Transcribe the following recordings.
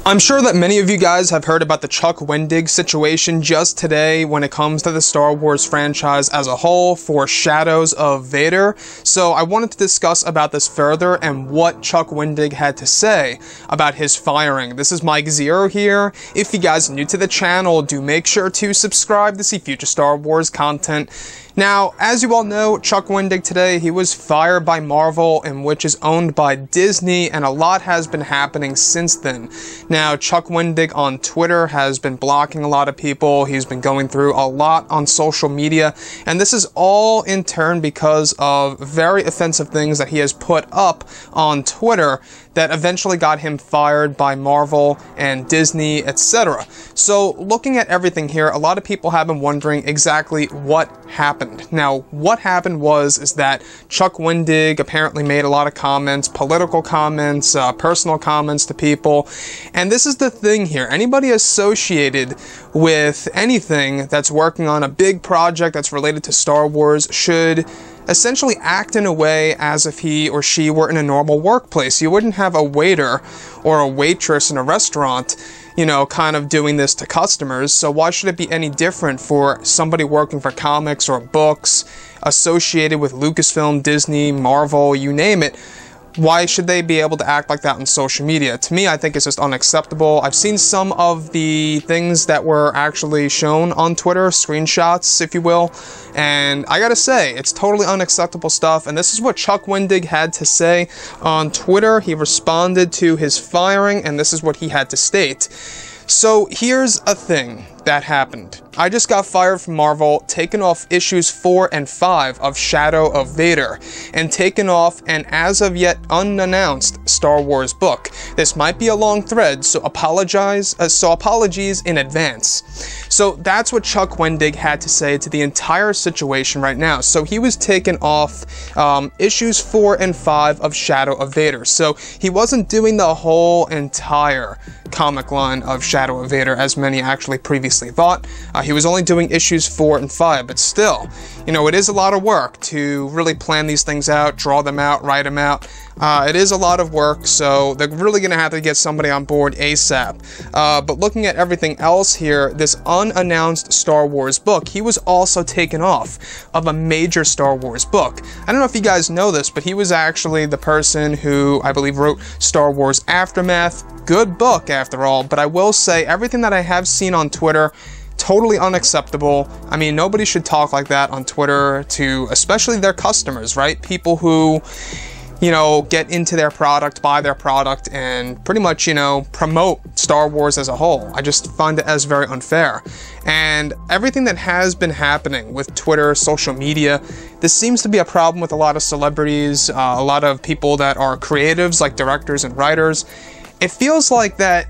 I'm sure that many of you guys have heard about the Chuck Wendig situation just today when it comes to the Star Wars franchise as a whole for Shadows of Vader. So I wanted to discuss about this further and what Chuck Wendig had to say about his firing. This is Mike Zero here. If you guys are new to the channel, do make sure to subscribe to see future Star Wars content. Now, as you all know, Chuck Wendig today, he was fired by Marvel, and which is owned by Disney, and a lot has been happening since then. Now, Chuck Wendig on Twitter has been blocking a lot of people. He's been going through a lot on social media, and this is all in turn because of very offensive things that he has put up on Twitter that eventually got him fired by Marvel and Disney, etc. So, looking at everything here, a lot of people have been wondering exactly what happened. Now, what happened is that Chuck Wendig apparently made a lot of comments, political comments, personal comments to people, and this is the thing here. Anybody associated with anything that's working on a big project that's related to Star Wars should essentially act in a way as if he or she were in a normal workplace. You wouldn't have a waiter or a waitress in a restaurant, you know, kind of doing this to customers, so why should it be any different for somebody working for comics or books associated with Lucasfilm, Disney, Marvel, you name it? Why should they be able to act like that on social media? To me, I think it's just unacceptable. I've seen some of the things that were actually shown on Twitter, screenshots, if you will, and I gotta say, it's totally unacceptable stuff, and this is what Chuck Wendig had to say on Twitter. He responded to his firing, and this is what he had to state. So here's a thing that happened. I just got fired from Marvel, taken off issues 4 and 5 of Shadow of Vader, and taken off an as of yet unannounced Star Wars book. This might be a long thread, so apologies in advance. So that's what Chuck Wendig had to say to the entire situation right now. So he was taken off issues 4 and 5 of Shadow of Vader. So he wasn't doing the whole entire comic line of Shadow of Vader as many actually previously thought. He was only doing issues 4 and 5, but still, you know, it is a lot of work to really plan these things out, draw them out, write them out. It is a lot of work, so they're really going to have to get somebody on board ASAP. But looking at everything else here, this unannounced Star Wars book, he was also taken off of a major Star Wars book. I don't know if you guys know this, but he was actually the person who, I believe, wrote Star Wars Aftermath. Good book, after all, but I will say everything that I have seen on Twitter, totally unacceptable. I mean, nobody should talk like that on Twitter to, especially their customers, right? People who, you know, get into their product, buy their product, and pretty much, you know, promote Star Wars as a whole. I just find it as very unfair. And everything that has been happening with Twitter, social media, this seems to be a problem with a lot of celebrities, a lot of people that are creatives, like directors and writers. It feels like that,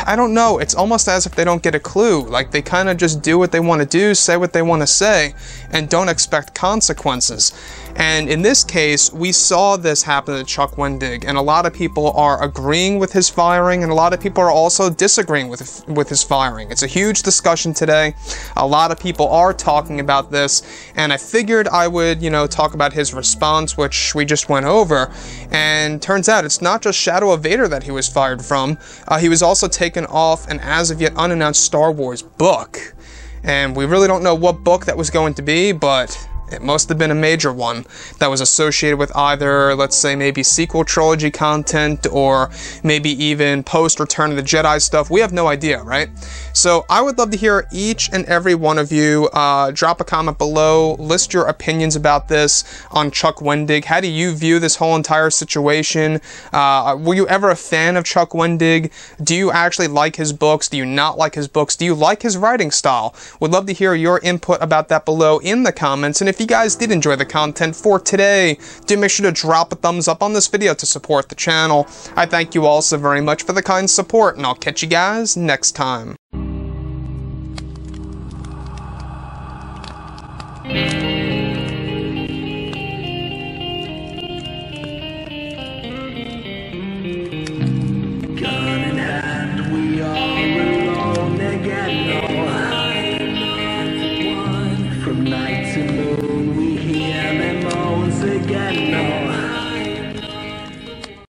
I don't know, it's almost as if they don't get a clue. Like, they kind of just do what they want to do, say what they want to say, and don't expect consequences. And in this case, we saw this happen to Chuck Wendig, and a lot of people are agreeing with his firing, and a lot of people are also disagreeing with his firing. It's a huge discussion today. A lot of people are talking about this, and I figured I would, you know, talk about his response, which we just went over. And turns out it's not just Shadow of Vader that he was fired from. He was also taken off an as of yet unannounced Star Wars book. And we really don't know what book that was going to be, but it must have been a major one that was associated with either, let's say, maybe sequel trilogy content or maybe even post-Return of the Jedi stuff. We have no idea, right? So I would love to hear each and every one of you. Drop a comment below, list your opinions about this on Chuck Wendig. How do you view this whole entire situation? Were you ever a fan of Chuck Wendig? Do you actually like his books? Do you not like his books? Do you like his writing style? Would love to hear your input about that below in the comments. And if you guys did enjoy the content for today, do make sure to drop a thumbs up on this video to support the channel. I thank you all so very much for the kind support, and I'll catch you guys next time.